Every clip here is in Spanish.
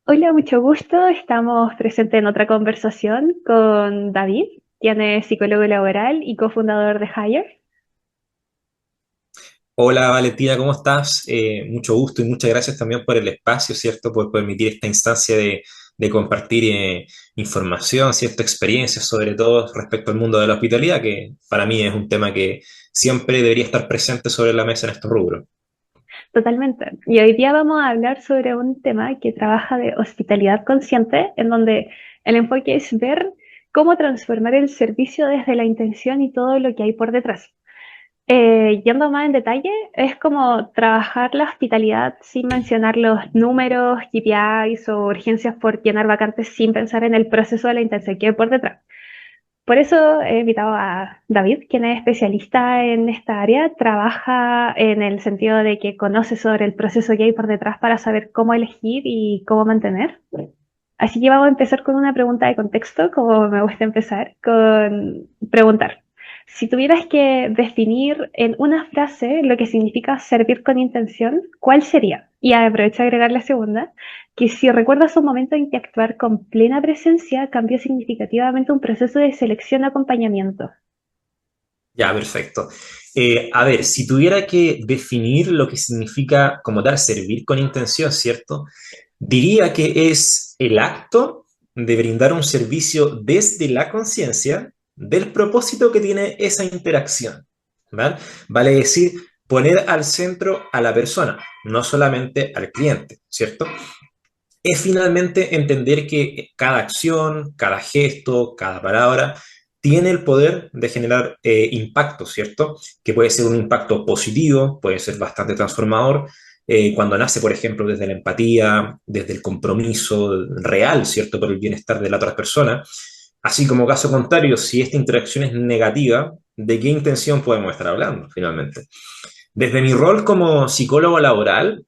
Hola, mucho gusto. Estamos presentes en otra conversación con David, quien es psicólogo laboral y cofundador de Hire. Hola Valentina, ¿cómo estás? Mucho gusto y muchas gracias también por el espacio, ¿cierto? Por permitir esta instancia de compartir información, ¿cierto? Experiencias, sobre todo respecto al mundo de la hospitalidad, que para mí es un tema que siempre debería estar presente sobre la mesa en estos rubros. Totalmente. Y hoy día vamos a hablar sobre un tema que trabaja de hospitalidad consciente, en donde el enfoque es ver cómo transformar el servicio desde la intención y todo lo que hay por detrás. Yendo más en detalle, es como trabajar la hospitalidad sin mencionar los números, KPIs o urgencias por llenar vacantes sin pensar en el proceso de la intención que hay por detrás. Por eso he invitado a David, quien es especialista en esta área, trabaja en el sentido de que conoce sobre el proceso que hay por detrás para saber cómo elegir y cómo mantener. Así que vamos a empezar con una pregunta de contexto, como me gusta empezar, con preguntar. Si tuvieras que definir en una frase lo que significa servir con intención, ¿cuál sería? Y aprovecho a agregar la segunda, que si recuerdas un momento en que actuar con plena presencia cambió significativamente un proceso de selección o acompañamiento. Ya, perfecto. A ver, si tuviera que definir lo que significa como tal servir con intención, ¿cierto? Diría que es el acto de brindar un servicio desde la conciencia del propósito que tiene esa interacción, ¿vale? Vale decir, poner al centro a la persona, no solamente al cliente, ¿cierto? Es finalmente entender que cada acción, cada gesto, cada palabra tiene el poder de generar impacto, ¿cierto? Que puede ser un impacto positivo, puede ser bastante transformador, cuando nace, por ejemplo, desde la empatía, desde el compromiso real, ¿cierto? Por el bienestar de la otra persona. Así como caso contrario, si esta interacción es negativa, ¿de qué intención podemos estar hablando finalmente? Desde mi rol como psicólogo laboral,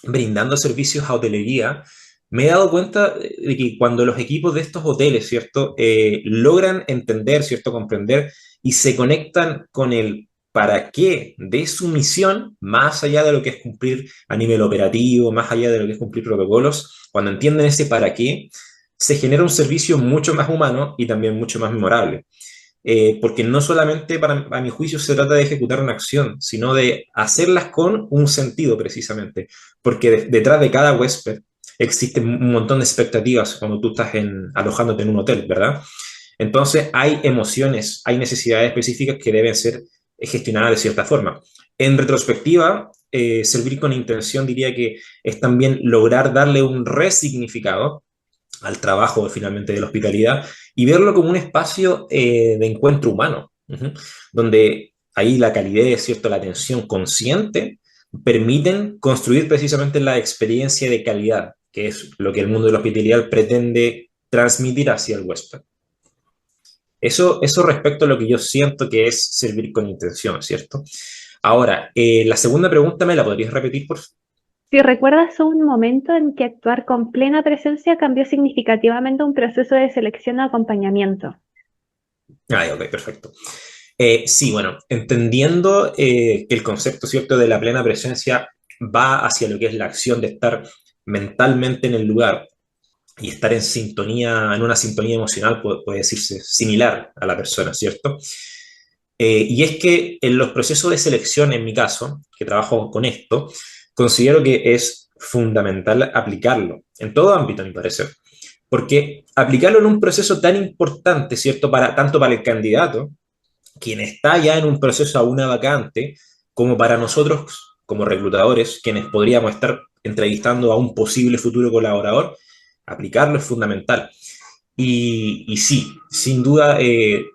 brindando servicios a hotelería, me he dado cuenta de que cuando los equipos de estos hoteles, ¿cierto? Logran entender, ¿cierto? Comprender y se conectan con el para qué de su misión, más allá de lo que es cumplir a nivel operativo, más allá de lo que es cumplir protocolos, cuando entienden ese para qué, se genera un servicio mucho más humano y también mucho más memorable. Porque no solamente a mi juicio se trata de ejecutar una acción, sino de hacerlas con un sentido precisamente, porque detrás de cada huésped existe un montón de expectativas cuando tú estás alojándote en un hotel, ¿verdad? Entonces hay emociones, hay necesidades específicas que deben ser gestionadas de cierta forma. En retrospectiva, servir con intención diría que es también lograr darle un resignificado al trabajo finalmente de la hospitalidad y verlo como un espacio de encuentro humano, donde ahí la calidez, ¿cierto? La atención consciente permiten construir precisamente la experiencia de calidad, que es lo que el mundo de la hospitalidad pretende transmitir hacia el huésped. Eso respecto a lo que yo siento que es servir con intención, ¿cierto? Ahora, la segunda pregunta me la podrías repetir, por favor. Si recuerdas un momento en que actuar con plena presencia cambió significativamente un proceso de selección o acompañamiento. Ah, ok, perfecto. Sí, bueno, entendiendo que el concepto, ¿cierto?, de la plena presencia va hacia lo que es la acción de estar mentalmente en el lugar y estar en sintonía, en una sintonía emocional, puede decirse, similar a la persona, ¿cierto? Y es que en los procesos de selección, en mi caso, que trabajo con esto, considero que es fundamental aplicarlo en todo ámbito, a mi parecer. Porque aplicarlo en un proceso tan importante, ¿cierto? Tanto para el candidato, quien está ya en un proceso a una vacante, como para nosotros como reclutadores, quienes podríamos estar entrevistando a un posible futuro colaborador, aplicarlo es fundamental. Y sí, sin duda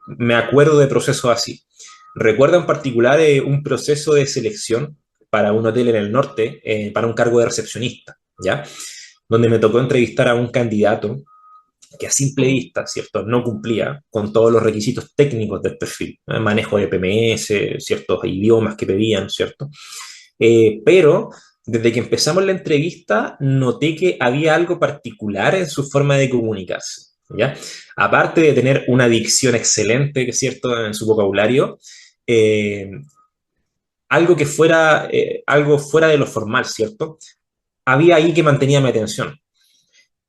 me acuerdo de procesos así. Recuerdo en particular un proceso de selección para un hotel en el norte, para un cargo de recepcionista, ¿ya? Donde me tocó entrevistar a un candidato que a simple vista, ¿cierto? No cumplía con todos los requisitos técnicos del perfil, ¿no? Manejo de PMS, ciertos idiomas que pedían, ¿cierto? Pero desde que empezamos la entrevista noté que había algo particular en su forma de comunicarse, ¿ya? Aparte de tener una dicción excelente, que es cierto, en su vocabulario, eh, algo fuera de lo formal, ¿cierto? Había ahí que mantenía mi atención.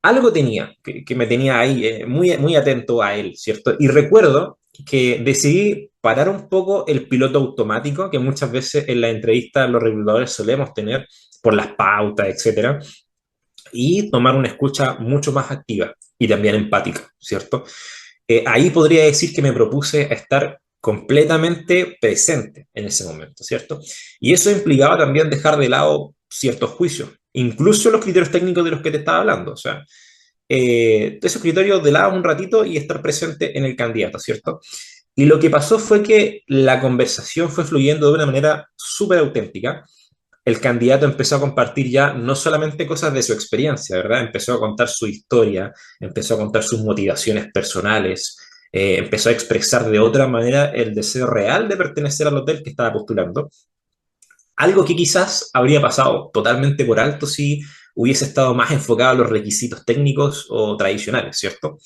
algo tenía, que me tenía ahí muy, muy atento a él, ¿cierto? Y recuerdo que decidí parar un poco el piloto automático que muchas veces en la entrevista los reclutadores solemos tener por las pautas, etcétera, y tomar una escucha mucho más activa y también empática, ¿cierto? Ahí podría decir que me propuse estar completamente presente en ese momento, ¿cierto? Y eso implicaba también dejar de lado ciertos juicios, incluso los criterios técnicos de los que te estaba hablando, o sea, esos criterios de lado un ratito y estar presente en el candidato, ¿cierto? Y lo que pasó fue que la conversación fue fluyendo de una manera súper auténtica. El candidato empezó a compartir ya no solamente cosas de su experiencia, ¿verdad? Empezó a contar su historia, empezó a contar sus motivaciones personales, empezó a expresar de otra manera el deseo real de pertenecer al hotel que estaba postulando. Algo que quizás habría pasado totalmente por alto si hubiese estado más enfocado en los requisitos técnicos o tradicionales, ¿cierto?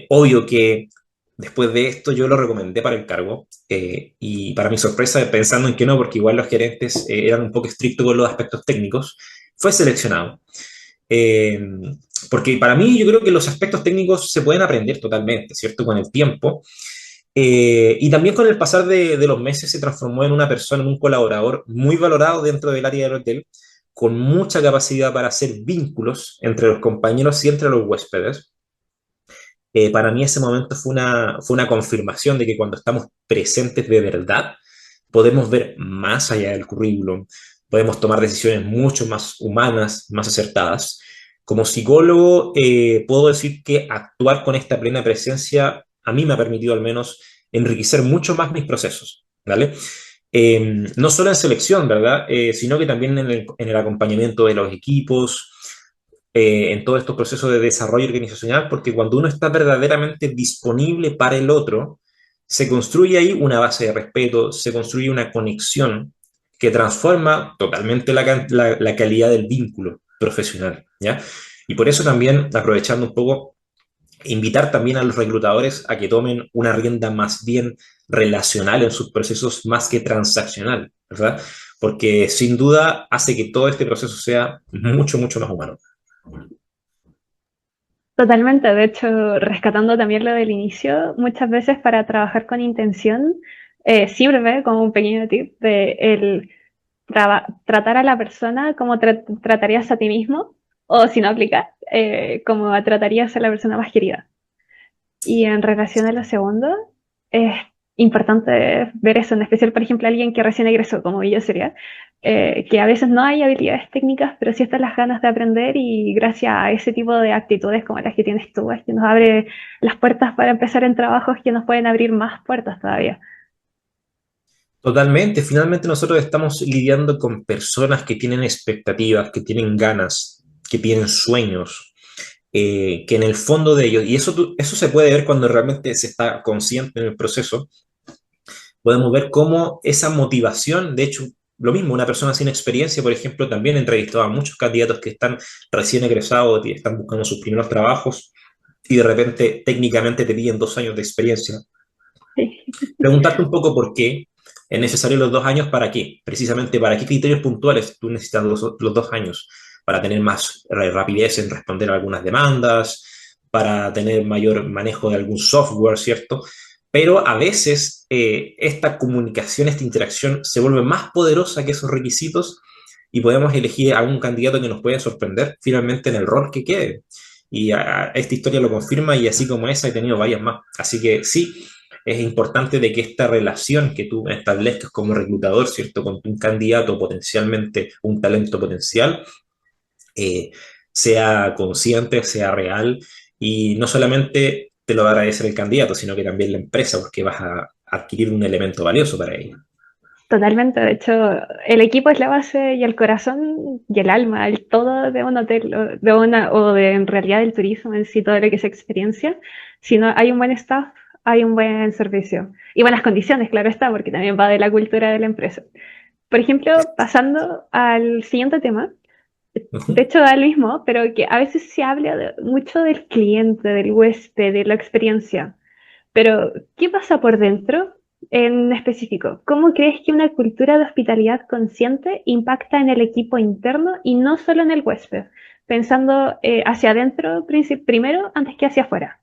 Obvio que después de esto yo lo recomendé para el cargo y para mi sorpresa, pensando en que no, porque igual los gerentes eran un poco estrictos con los aspectos técnicos, fue seleccionado. Eh, Porque para mí yo creo que los aspectos técnicos se pueden aprender totalmente, ¿cierto? Con el tiempo. Y también con el pasar de los meses se transformó en una persona, en un colaborador muy valorado dentro del área del hotel, con mucha capacidad para hacer vínculos entre los compañeros y entre los huéspedes. Para mí ese momento fue una confirmación de que cuando estamos presentes de verdad, podemos ver más allá del currículum, podemos tomar decisiones mucho más humanas, más acertadas. Como psicólogo, puedo decir que actuar con esta plena presencia a mí me ha permitido al menos enriquecer mucho más mis procesos, ¿vale? No solo en selección, ¿verdad? Sino que también en el acompañamiento de los equipos, en todos estos procesos de desarrollo organizacional, porque cuando uno está verdaderamente disponible para el otro, se construye ahí una base de respeto, se construye una conexión que transforma totalmente la calidad del vínculo profesional, ¿ya? Y por eso también, aprovechando un poco, invitar también a los reclutadores a que tomen una rienda más bien relacional en sus procesos más que transaccional, ¿verdad? Porque sin duda hace que todo este proceso sea mucho, mucho más humano. Totalmente, de hecho, rescatando también lo del inicio, muchas veces para trabajar con intención sirve como un pequeño tip de el tratar a la persona como tratarías a ti mismo, o si no aplica, como tratarías a la persona más querida. Y en relación a lo segundo, es importante ver eso, en especial, por ejemplo, alguien que recién egresó, como yo sería, que a veces no hay habilidades técnicas, pero sí están las ganas de aprender y gracias a ese tipo de actitudes como las que tienes tú, es que nos abre las puertas para empezar en trabajos que nos pueden abrir más puertas todavía. Totalmente, finalmente nosotros estamos lidiando con personas que tienen expectativas, que tienen ganas, que tienen sueños, que en el fondo de ellos, y eso, eso se puede ver cuando realmente se está consciente en el proceso, podemos ver cómo esa motivación, de hecho, lo mismo, una persona sin experiencia, por ejemplo, también he entrevistado a muchos candidatos que están recién egresados y están buscando sus primeros trabajos y de repente técnicamente te piden 2 años de experiencia. Sí. Preguntarte un poco por qué es necesario los 2 años, ¿para qué? Precisamente, ¿para qué criterios puntuales tú necesitas los 2 años? Para tener más rapidez en responder a algunas demandas, para tener mayor manejo de algún software, ¿cierto? Pero a veces esta comunicación, esta interacción se vuelve más poderosa que esos requisitos y podemos elegir a un candidato que nos puede sorprender finalmente en el rol que quede. Y esta historia lo confirma y así como esa he tenido varias más. Así que sí, es importante de que esta relación que tú establezcas como reclutador, ¿cierto? Con un candidato potencialmente, un talento potencial, eh, sea consciente, sea real y no solamente te lo va a agradecer el candidato, sino que también la empresa, porque vas a adquirir un elemento valioso para ella. Totalmente, de hecho, el equipo es la base y el corazón y el alma, el todo de un hotel, o de en realidad del turismo en sí, todo lo que es experiencia. Si no hay un buen staff, hay un buen servicio. Y buenas condiciones, claro está, porque también va de la cultura de la empresa. Por ejemplo, pasando al siguiente tema, de Ujú. hecho da lo mismo, pero que a veces se habla mucho del cliente, del huésped, de la experiencia. Pero, ¿qué pasa por dentro en específico? ¿Cómo crees que una cultura de hospitalidad consciente impacta en el equipo interno y no solo en el huésped? pensando hacia adentro primero antes que hacia afuera.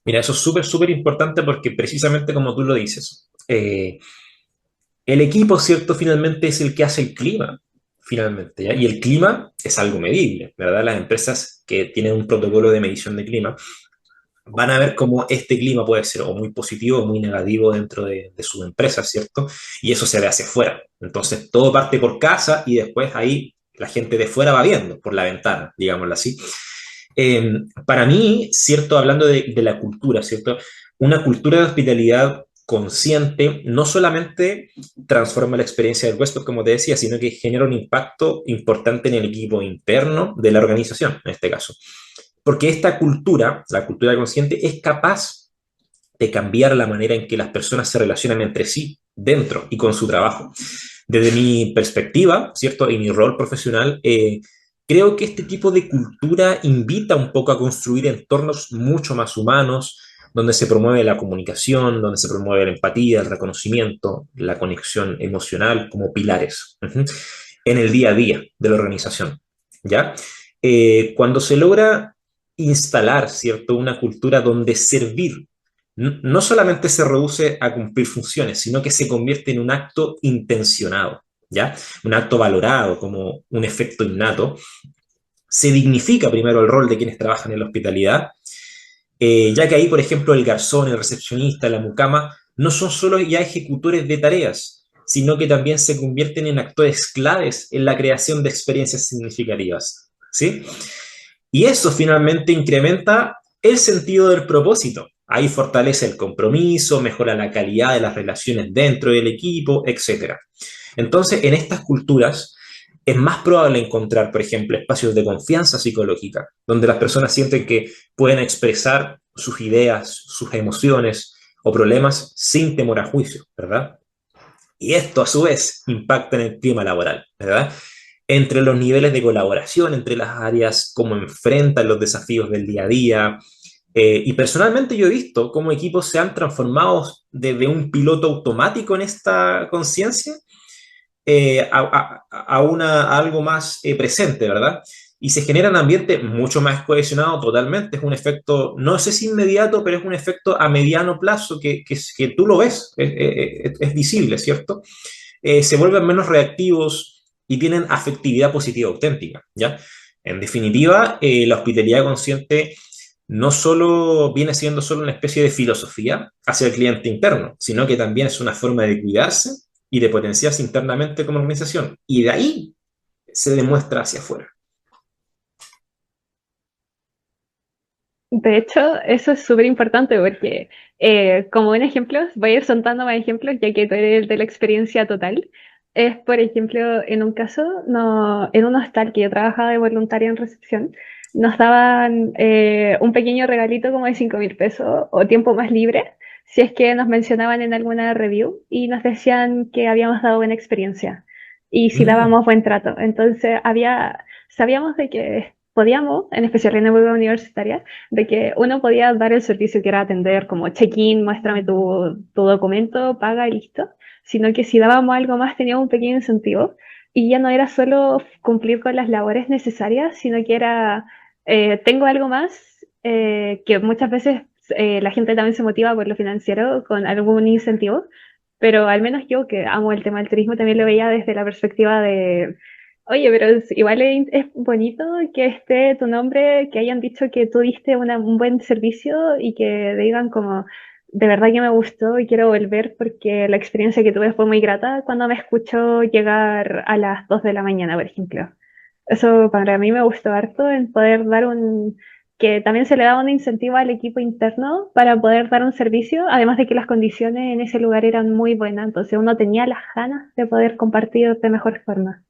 Mira, eso es súper, súper importante porque precisamente como tú lo dices, el equipo, ¿cierto? Finalmente es el que hace el clima, finalmente, ¿ya? Y el clima es algo medible, ¿verdad? Las empresas que tienen un protocolo de medición de clima van a ver cómo este clima puede ser o muy positivo o muy negativo dentro de su empresa, ¿cierto? Y eso se ve hacia afuera. Entonces, todo parte por casa y después ahí la gente de fuera va viendo por la ventana, digámoslo así. Para mí, ¿cierto? Hablando de la cultura, ¿cierto? Una cultura de hospitalidad consciente no solamente transforma la experiencia del huésped, como te decía, sino que genera un impacto importante en el equipo interno de la organización, en este caso. Porque esta cultura, la cultura consciente, es capaz de cambiar la manera en que las personas se relacionan entre sí, dentro y con su trabajo. Desde mi perspectiva, ¿cierto? Y mi rol profesional, creo que este tipo de cultura invita un poco a construir entornos mucho más humanos, donde se promueve la comunicación, donde se promueve la empatía, el reconocimiento, la conexión emocional como pilares en el día a día de la organización. ¿Ya? Cuando se logra instalar, ¿cierto? Una cultura donde servir no solamente se reduce a cumplir funciones, sino que se convierte en un acto intencionado, ¿ya? Un acto valorado como un efecto innato. Se dignifica primero el rol de quienes trabajan en la hospitalidad, ya que ahí, por ejemplo, el garzón, el recepcionista, la mucama, no son solo ya ejecutores de tareas, sino que también se convierten en actores claves en la creación de experiencias significativas, ¿sí? Y eso finalmente incrementa el sentido del propósito. Ahí fortalece el compromiso, mejora la calidad de las relaciones dentro del equipo, etcétera. Entonces, en estas culturas es más probable encontrar, por ejemplo, espacios de confianza psicológica, donde las personas sienten que pueden expresar sus ideas, sus emociones o problemas sin temor a juicio, ¿verdad? Y esto a su vez impacta en el clima laboral, ¿verdad? Entre los niveles de colaboración, entre las áreas, cómo enfrentan los desafíos del día a día. Y personalmente yo he visto cómo equipos se han transformado desde un piloto automático en esta conciencia a algo más presente, ¿verdad? Y se genera un ambiente mucho más cohesionado totalmente. Es un efecto, no sé si inmediato, pero es un efecto a mediano plazo que tú lo ves, es visible, ¿cierto? Se vuelven menos reactivos y tienen afectividad positiva auténtica, ¿ya? En definitiva, la hospitalidad consciente no solo viene siendo solo una especie de filosofía hacia el cliente interno, sino que también es una forma de cuidarse y de potenciarse internamente como organización. Y de ahí se demuestra hacia afuera. De hecho, eso es súper importante porque, como un ejemplo, voy a ir soltando más ejemplos ya que tú eres el de la experiencia total. Es, por ejemplo, en un caso, no, en un hostal que yo trabajaba de voluntaria en recepción, nos daban un pequeño regalito como de 5.000 pesos o tiempo más libre si es que nos mencionaban en alguna review y nos decían que habíamos dado buena experiencia y si Mm, dábamos buen trato. Entonces, sabíamos de que podíamos, en especial en época universitaria, de que uno podía dar el servicio que era atender como check-in, muéstrame tu documento, paga y listo, sino que si dábamos algo más teníamos un pequeño incentivo y ya no era solo cumplir con las labores necesarias, sino que era, tengo algo más, que muchas veces la gente también se motiva por lo financiero con algún incentivo, pero al menos yo que amo el tema del turismo también lo veía desde la perspectiva de oye, pero igual es bonito que esté tu nombre, que hayan dicho que tú diste un buen servicio y que digan como, de verdad que me gustó y quiero volver porque la experiencia que tuve fue muy grata cuando me escuchó llegar a las 2 de la mañana, por ejemplo. Eso para mí me gustó harto en poder dar que también se le daba un incentivo al equipo interno para poder dar un servicio, además de que las condiciones en ese lugar eran muy buenas, entonces uno tenía las ganas de poder compartir de mejor forma.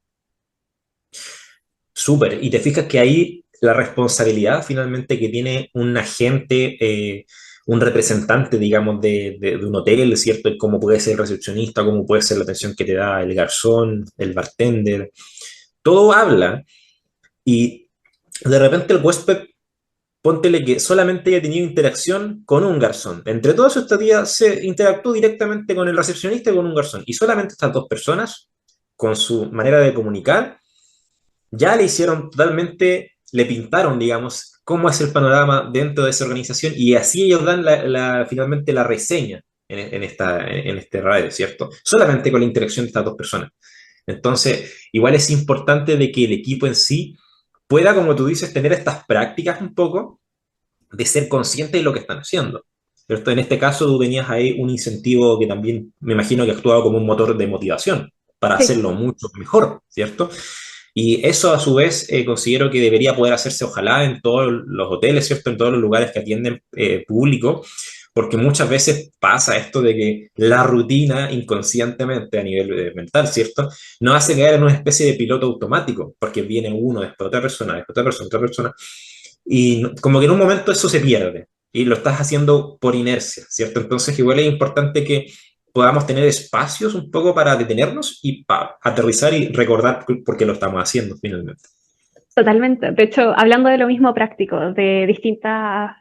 súper. Y te fijas que ahí la responsabilidad finalmente que tiene un agente, un representante, digamos, de un hotel, ¿cierto? Cómo puede ser el recepcionista, cómo puede ser la atención que te da el garzón, el bartender. Todo habla y de repente el huésped, póntele que solamente haya tenido interacción con un garzón. Entre todos estos días se interactuó directamente con el recepcionista y con un garzón. Y solamente estas dos personas, con su manera de comunicar, ya le hicieron totalmente, le pintaron, digamos, cómo es el panorama dentro de esa organización y así ellos dan finalmente la reseña en este radio, ¿cierto? Solamente con la interacción de estas dos personas. Entonces, igual es importante de que el equipo en sí pueda, como tú dices, tener estas prácticas un poco de ser consciente de lo que están haciendo. ¿Cierto? En este caso, tú tenías ahí un incentivo que también me imagino que actuaba como un motor de motivación para Sí, hacerlo mucho mejor, ¿cierto? Y eso a su vez considero que debería poder hacerse ojalá en todos los hoteles, ¿cierto? En todos los lugares que atienden público, porque muchas veces pasa esto de que la rutina inconscientemente a nivel mental, ¿cierto? Nos hace caer en una especie de piloto automático, porque viene uno, después otra persona, después otra persona, otra persona, y como que en un momento eso se pierde y lo estás haciendo por inercia, ¿cierto? Entonces igual es importante que podamos tener espacios un poco para detenernos y para aterrizar y recordar por qué lo estamos haciendo finalmente. totalmente. De hecho, hablando de lo mismo práctico, de distintas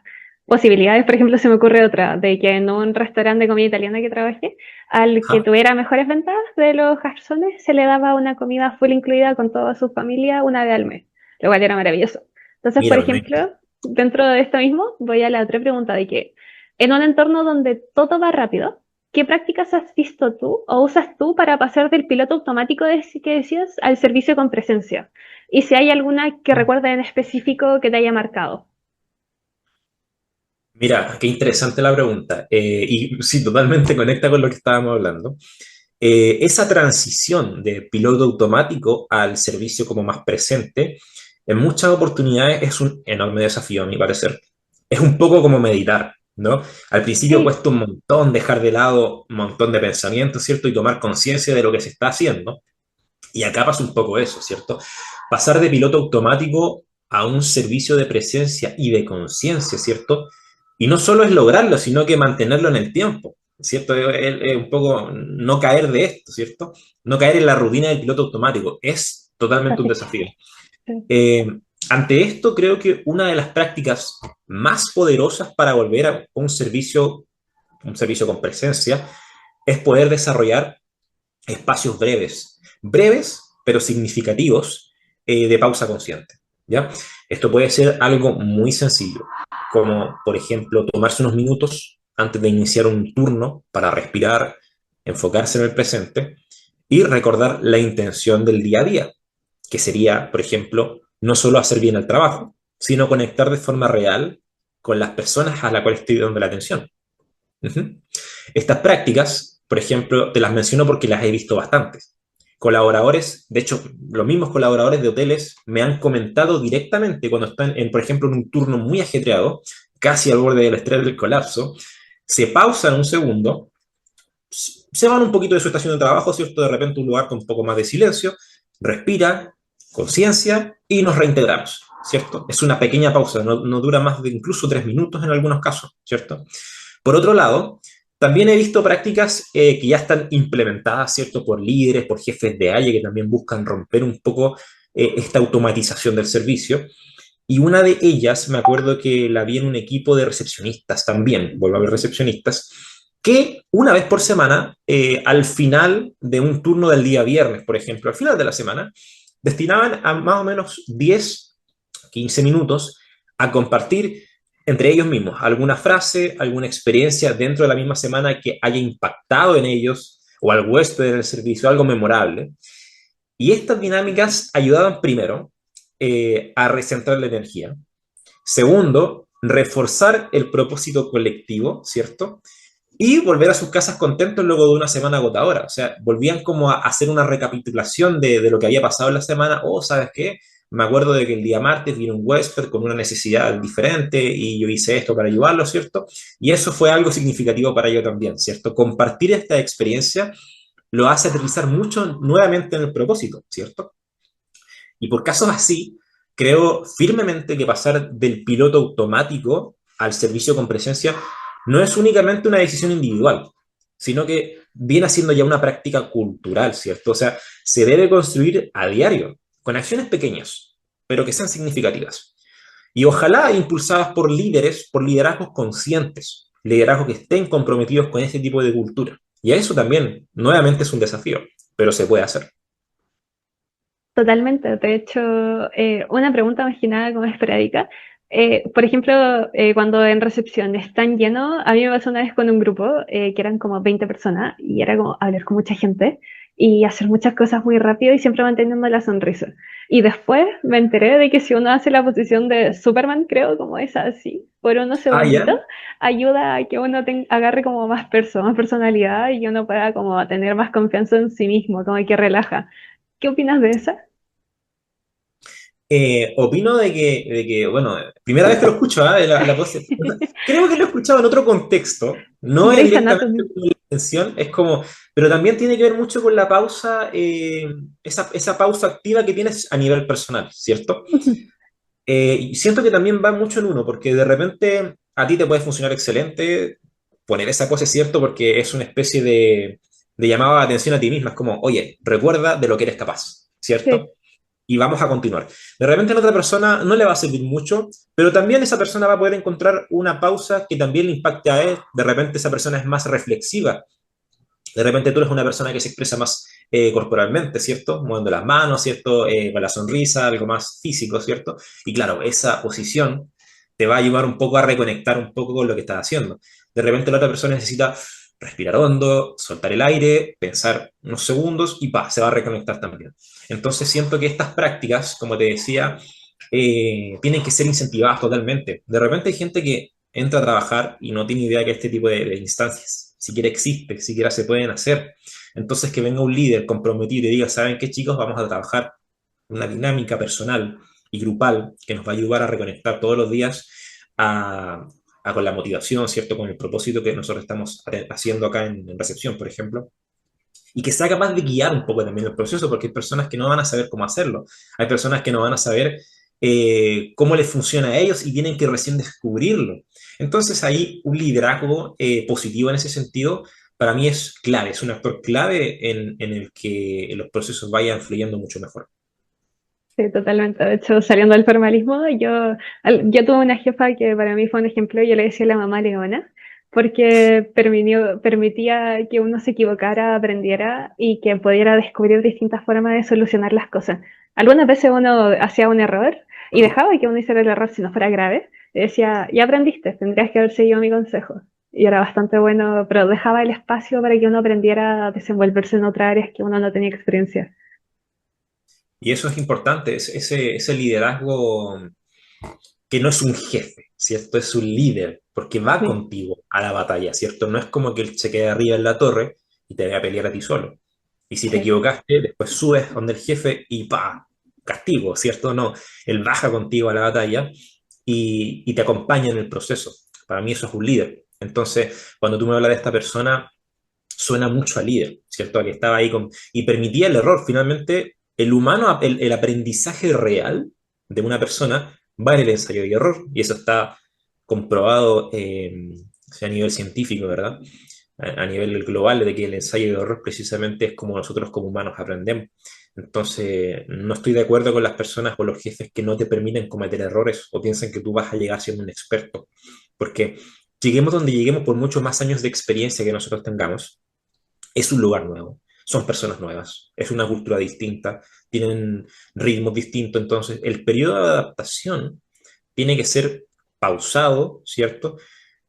posibilidades, por ejemplo, se me ocurre otra, de que en un restaurante de comida italiana que trabajé, al que Ajá, tuviera mejores ventas de los garzones, se le daba una comida full incluida con toda su familia una vez al mes, lo cual era maravilloso. Entonces, por mira, ejemplo, dentro de esto mismo, voy a la otra pregunta de que en un entorno donde todo va rápido, ¿qué prácticas has visto tú o usas tú para pasar del piloto automático que decías al servicio con presencia? Y si hay alguna que recuerdes en específico que te haya marcado. mira, qué interesante la pregunta. Y sí, totalmente conecta con lo que estábamos hablando. Esa transición de piloto automático al servicio como más presente, en muchas oportunidades es un enorme desafío, a mi parecer. Es un poco como meditar, ¿no? Al principio Sí, cuesta un montón dejar de lado un montón de pensamientos, ¿cierto? Y tomar conciencia de lo que se está haciendo. Y acá pasa un poco eso, ¿cierto? Pasar de piloto automático a un servicio de presencia y de conciencia, ¿cierto? Y no solo es lograrlo, sino que mantenerlo en el tiempo, ¿cierto? Es un poco no caer de esto, ¿cierto? No caer en la rutina del piloto automático. Es totalmente un así. desafío. Sí. Eh, Ante esto, creo que una de las prácticas más poderosas para volver a un servicio con presencia, es poder desarrollar espacios breves, breves pero significativos de pausa consciente. ¿Ya? Esto puede ser algo muy sencillo, como por ejemplo tomarse unos minutos antes de iniciar un turno para respirar, enfocarse en el presente y recordar la intención del día a día, que sería, por ejemplo, no solo hacer bien el trabajo, sino conectar de forma real con las personas a las cuales estoy dando la atención. Uh-huh. Estas prácticas, por ejemplo, te las menciono porque las he visto bastantes. Colaboradores, de hecho, los mismos colaboradores de hoteles me han comentado directamente cuando están, por ejemplo, en un turno muy ajetreado, casi al borde del estrés del colapso, se pausan un segundo, se van un poquito de su estación de trabajo, ¿cierto? De repente un lugar con un poco más de silencio, respira, conciencia y nos reintegramos, ¿cierto? Es una pequeña pausa, no dura más de incluso 3 minutos en algunos casos, ¿cierto? Por otro lado, también he visto prácticas que ya están implementadas, ¿cierto? Por líderes, por jefes de área que también buscan romper un poco esta automatización del servicio. Y una de ellas, me acuerdo que la vi en un equipo de recepcionistas también, vuelvo a ver recepcionistas, que una vez por semana, al final de un turno del día viernes, por ejemplo, al final de la semana, destinaban a más o menos 10, 15 minutos a compartir entre ellos mismos alguna frase, alguna experiencia dentro de la misma semana que haya impactado en ellos o al huésped del servicio, algo memorable. Y estas dinámicas ayudaban primero a recentrar la energía. Segundo, reforzar el propósito colectivo, ¿cierto? Y volver a sus casas contentos luego de una semana agotadora. O sea, volvían como a hacer una recapitulación de lo que había pasado en la semana. O, ¿sabes qué? Me acuerdo de que el día martes vino un huésped con una necesidad diferente y yo hice esto para ayudarlo, ¿cierto? Y eso fue algo significativo para ello también, ¿cierto? Compartir esta experiencia lo hace aterrizar mucho nuevamente en el propósito, ¿cierto? Y por casos así, creo firmemente que pasar del piloto automático al servicio con presencia no es únicamente una decisión individual, sino que viene siendo ya una práctica cultural, ¿cierto? O sea, se debe construir a diario, con acciones pequeñas, pero que sean significativas. Y ojalá impulsadas por líderes, por liderazgos conscientes, liderazgos que estén comprometidos con este tipo de cultura. Y a eso también, nuevamente, es un desafío, pero se puede hacer. Totalmente. De hecho, una pregunta más que nada como esporádica. Por ejemplo, cuando en recepción es tan lleno, a mí me pasó una vez con un grupo que eran como 20 personas y era como hablar con mucha gente y hacer muchas cosas muy rápido y siempre manteniendo la sonrisa. Y después me enteré de que si uno hace la posición de Superman, creo, como esa así, por unos Ah, ya. segunditos, ayuda a que uno agarre como más peso, más personalidad y uno pueda como tener más confianza en sí mismo, como que relaja. ¿Qué opinas de esa? Opino bueno, primera vez que lo escucho, ¿ah? La pose. Creo que lo he escuchado en otro contexto, no es Grey's directamente Anatomy. con la intención, es como, pero también tiene que ver mucho con la pausa, esa pausa activa que tienes a nivel personal, ¿cierto? Y siento que también va mucho en uno, porque de repente a ti te puede funcionar excelente poner esa cosa, es cierto, porque es una especie de llamado de atención a ti misma, es como, oye, recuerda de lo que eres capaz, Sí, ¿cierto? Y vamos a continuar. De repente a la otra persona no le va a servir mucho, pero también esa persona va a poder encontrar una pausa que también le impacte a él. De repente esa persona es más reflexiva. De repente tú eres una persona que se expresa más corporalmente, ¿cierto? Moviendo las manos, ¿cierto? Con la sonrisa, algo más físico, ¿cierto? Y claro, esa posición te va a ayudar un poco a reconectar un poco con lo que estás haciendo. De repente la otra persona necesita respirar hondo, soltar el aire, pensar unos segundos y se va a reconectar también. Entonces siento que estas prácticas, como te decía, tienen que ser incentivadas totalmente. De repente hay gente que entra a trabajar y no tiene idea que este tipo de instancias siquiera existe, siquiera se pueden hacer. Entonces que venga un líder comprometido y diga, ¿saben qué chicos? Vamos a trabajar una dinámica personal y grupal que nos va a ayudar a reconectar todos los días con la motivación, ¿cierto? Con el propósito que nosotros estamos haciendo acá en recepción, por ejemplo, y que sea capaz de guiar un poco también el proceso, porque hay personas que no van a saber cómo hacerlo, hay personas que no van a saber cómo les funciona a ellos y tienen que recién descubrirlo. Entonces ahí un liderazgo positivo en ese sentido para mí es clave, es un actor clave en el que los procesos vayan fluyendo mucho mejor. sí, totalmente. De hecho, saliendo del formalismo, yo tuve una jefa que para mí fue un ejemplo, yo le decía la mamá leona, porque permitía que uno se equivocara, aprendiera y que pudiera descubrir distintas formas de solucionar las cosas. Algunas veces uno hacía un error y dejaba que uno hiciera el error si no fuera grave. Y decía, ya aprendiste, tendrías que haber seguido mi consejo. Y era bastante bueno, pero dejaba el espacio para que uno aprendiera a desenvolverse en otras áreas que uno no tenía experiencia. Y eso es importante, ese liderazgo que no es un jefe, ¿cierto? Es un líder, porque va Sí, contigo a la batalla, ¿cierto? No es como que él se quede arriba en la torre y te vaya a pelear a ti solo. Y si te sí. equivocaste, después subes donde el jefe y ¡pa! Castigo, ¿cierto? No, él baja contigo a la batalla y te acompaña en el proceso. Para mí eso es un líder. Entonces, cuando tú me hablas de esta persona, suena mucho a líder, ¿cierto? A que estaba ahí y permitía el error. Finalmente, el humano, el aprendizaje real de una persona va en el ensayo y error, y eso está comprobado a nivel científico, ¿verdad? A nivel global, de que el ensayo y error precisamente es como nosotros como humanos aprendemos. Entonces, no estoy de acuerdo con las personas o los jefes que no te permiten cometer errores o piensan que tú vas a llegar siendo un experto, porque lleguemos donde lleguemos por muchos más años de experiencia que nosotros tengamos, es un lugar nuevo, son personas nuevas, es una cultura distinta, tienen ritmos distintos, entonces el periodo de adaptación tiene que ser pausado, ¿cierto?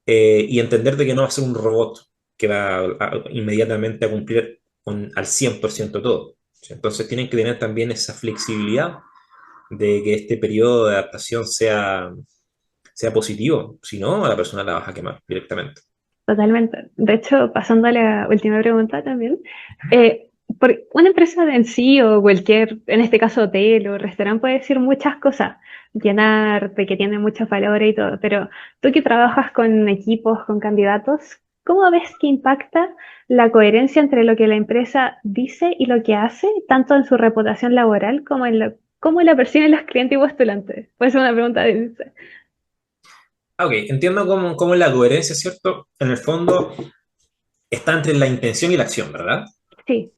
Y entender de que no va a ser un robot que va inmediatamente a cumplir al 100% todo. ¿Sí? Entonces tienen que tener también esa flexibilidad de que este periodo de adaptación sea positivo, si no, a la persona la vas a quemar directamente. Totalmente. De hecho, pasando a la última pregunta también, por una empresa en sí o cualquier, en este caso hotel o restaurante, puede decir muchas cosas, llenar, de que tiene muchos valores y todo, pero tú que trabajas con equipos, con candidatos, ¿cómo ves que impacta la coherencia entre lo que la empresa dice y lo que hace, tanto en su reputación laboral como en cómo la perciben los clientes y postulantes? Puede ser una pregunta de... Ok, entiendo cómo es la coherencia, ¿cierto? En el fondo está entre la intención y la acción, ¿verdad? Sí,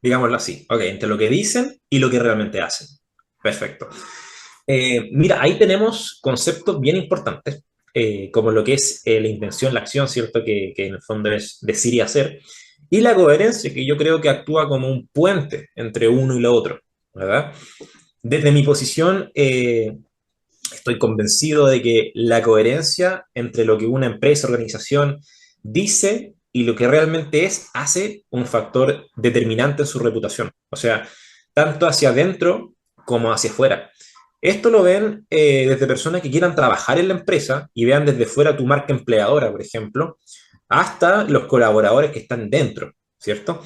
Digámoslo así. Ok, entre lo que dicen y lo que realmente hacen. Perfecto. Mira, ahí tenemos conceptos bien importantes, como lo que es la intención, la acción, ¿cierto? Que en el fondo es decir y hacer. Y la coherencia, que yo creo que actúa como un puente entre uno y lo otro. ¿verdad? Desde mi posición, estoy convencido de que la coherencia entre lo que una empresa, organización dice y lo que realmente es, hace un factor determinante en su reputación. O sea, tanto hacia adentro como hacia afuera. Esto lo ven desde personas que quieran trabajar en la empresa y vean desde fuera tu marca empleadora, por ejemplo, hasta los colaboradores que están dentro, ¿cierto?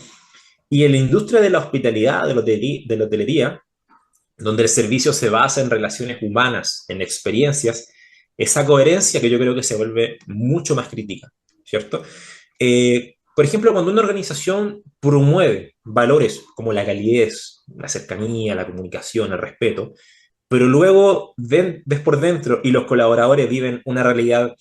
Y en la industria de la hospitalidad, de la hotelería, donde el servicio se basa en relaciones humanas, en experiencias, esa coherencia que yo creo que se vuelve mucho más crítica, ¿cierto? Por ejemplo, cuando una organización promueve valores como la calidez, la cercanía, la comunicación, el respeto, pero luego ves por dentro y los colaboradores viven una realidad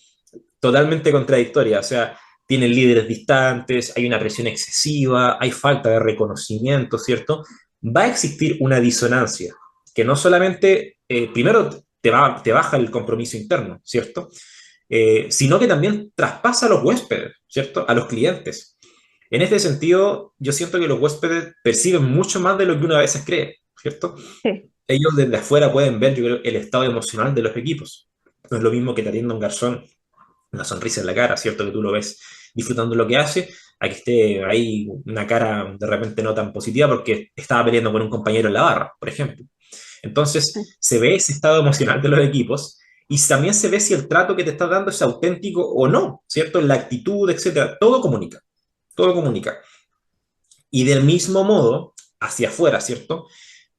totalmente contradictoria, o sea, tienen líderes distantes, hay una presión excesiva, hay falta de reconocimiento, ¿cierto? Va a existir una disonancia que no solamente, primero, te baja el compromiso interno, ¿cierto? Sino que también traspasa a los huéspedes, ¿cierto? A los clientes. En este sentido, yo siento que los huéspedes perciben mucho más de lo que uno a veces cree, ¿cierto? Sí, Ellos desde afuera pueden ver, yo creo, el estado emocional de los equipos. No es lo mismo que te atienda un garzón, una sonrisa en la cara, ¿cierto? Que tú lo ves disfrutando de lo que hace, a que esté ahí una cara de repente no tan positiva porque estaba peleando con un compañero en la barra, por ejemplo. sí, Entonces, se ve ese estado emocional de los equipos y también se ve si el trato que te está dando es auténtico o no, ¿cierto? La actitud, etcétera. Todo comunica, todo comunica. Y del mismo modo, hacia afuera, ¿cierto?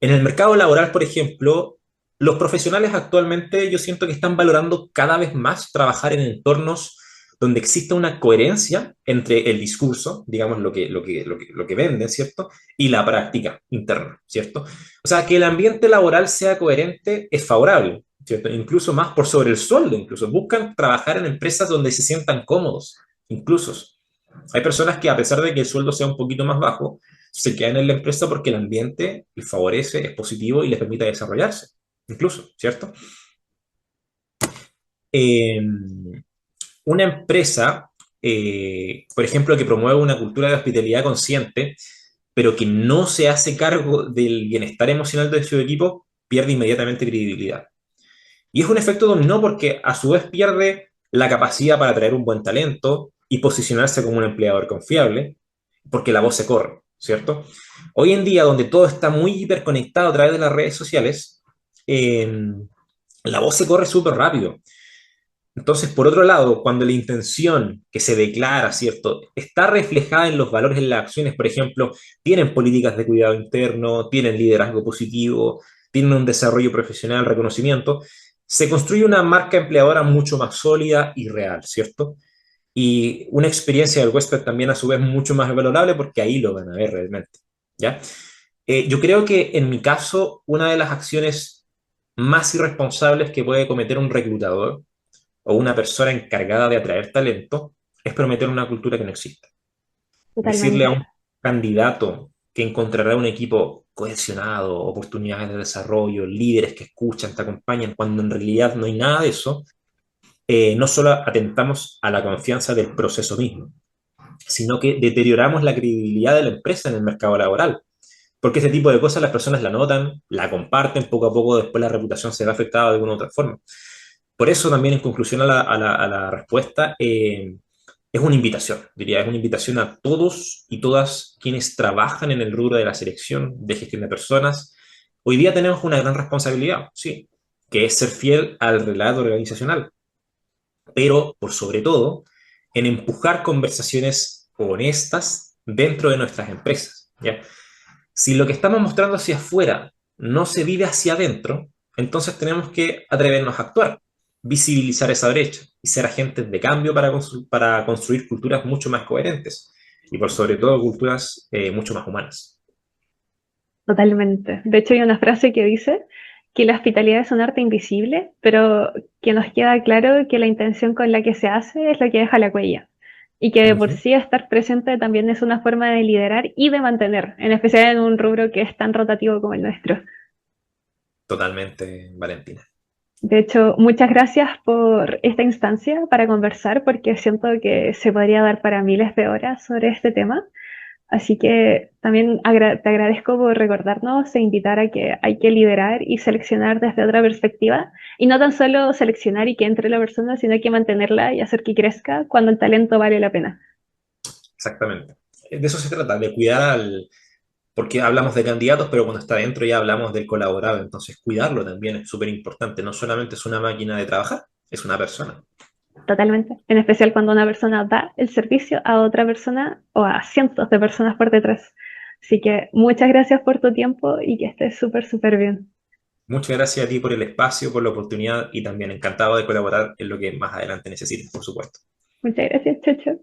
En el mercado laboral, por ejemplo, los profesionales actualmente yo siento que están valorando cada vez más trabajar en entornos donde exista una coherencia entre el discurso, digamos, lo que venden, ¿cierto? Y la práctica interna, ¿cierto? O sea, que el ambiente laboral sea coherente es favorable, ¿cierto? Incluso más por sobre el sueldo, incluso. Buscan trabajar en empresas donde se sientan cómodos, incluso. Hay personas que a pesar de que el sueldo sea un poquito más bajo, se quedan en la empresa porque el ambiente les favorece, es positivo y les permite desarrollarse, incluso, ¿cierto? Eh, una empresa, por ejemplo, que promueve una cultura de hospitalidad consciente, pero que no se hace cargo del bienestar emocional de su equipo, pierde inmediatamente credibilidad. Y es un efecto dominó porque a su vez pierde la capacidad para atraer un buen talento y posicionarse como un empleador confiable, porque la voz se corre, ¿cierto? Hoy en día, donde todo está muy hiperconectado a través de las redes sociales, eh, la voz se corre súper rápido. Entonces, por otro lado, cuando la intención que se declara, ¿cierto?, está reflejada en los valores en las acciones, por ejemplo, tienen políticas de cuidado interno, tienen liderazgo positivo, tienen un desarrollo profesional, reconocimiento, se construye una marca empleadora mucho más sólida y real, ¿cierto? Y una experiencia del huésped también a su vez mucho más valorable porque ahí lo van a ver realmente, ¿ya? Yo creo que en mi caso, una de las acciones más irresponsables que puede cometer un reclutador o una persona encargada de atraer talento es prometer una cultura que no existe. Decirle a totalmente. un candidato que encontrará un equipo cohesionado, oportunidades de desarrollo, líderes que escuchan, te acompañan, cuando en realidad no hay nada de eso, no solo atentamos a la confianza del proceso mismo, sino que deterioramos la credibilidad de la empresa en el mercado laboral. Porque ese tipo de cosas las personas la notan, la comparten, poco a poco después la reputación se ve afectada de alguna u otra forma. Por eso también en conclusión a la respuesta, es una invitación, diría, es una invitación a todos y todas quienes trabajan en el rubro de la selección, de gestión de personas. Hoy día tenemos una gran responsabilidad, sí, que es ser fiel al relato organizacional, pero por sobre todo en empujar conversaciones honestas dentro de nuestras empresas, ¿ya? Si lo que estamos mostrando hacia afuera no se vive hacia adentro, entonces tenemos que atrevernos a actuar, visibilizar esa brecha y ser agentes de cambio para construir culturas mucho más coherentes y por sobre todo culturas mucho más humanas. Totalmente. De hecho, hay una frase que dice que la hospitalidad es un arte invisible, pero que nos queda claro que la intención con la que se hace es lo que deja la huella. Y que de por Ujú. sí estar presente también es una forma de liderar y de mantener, en especial en un rubro que es tan rotativo como el nuestro. Totalmente, Valentina. De hecho, muchas gracias por esta instancia para conversar, porque siento que se podría dar para miles de horas sobre este tema. Así que también te agradezco por recordarnos e invitar a que hay que liderar y seleccionar desde otra perspectiva. Y no tan solo seleccionar y que entre la persona, sino que mantenerla y hacer que crezca cuando el talento vale la pena. Exactamente. De eso se trata, de cuidar al... Porque hablamos de candidatos, pero cuando está dentro ya hablamos del colaborado. Entonces, cuidarlo también es súper importante. No solamente es una máquina de trabajar, es una persona. Totalmente. En especial cuando una persona da el servicio a otra persona o a cientos de personas por detrás. Así que muchas gracias por tu tiempo y que estés súper, súper bien. Muchas gracias a ti por el espacio, por la oportunidad y también encantado de colaborar en lo que más adelante necesites, por supuesto. Muchas gracias, Chocho.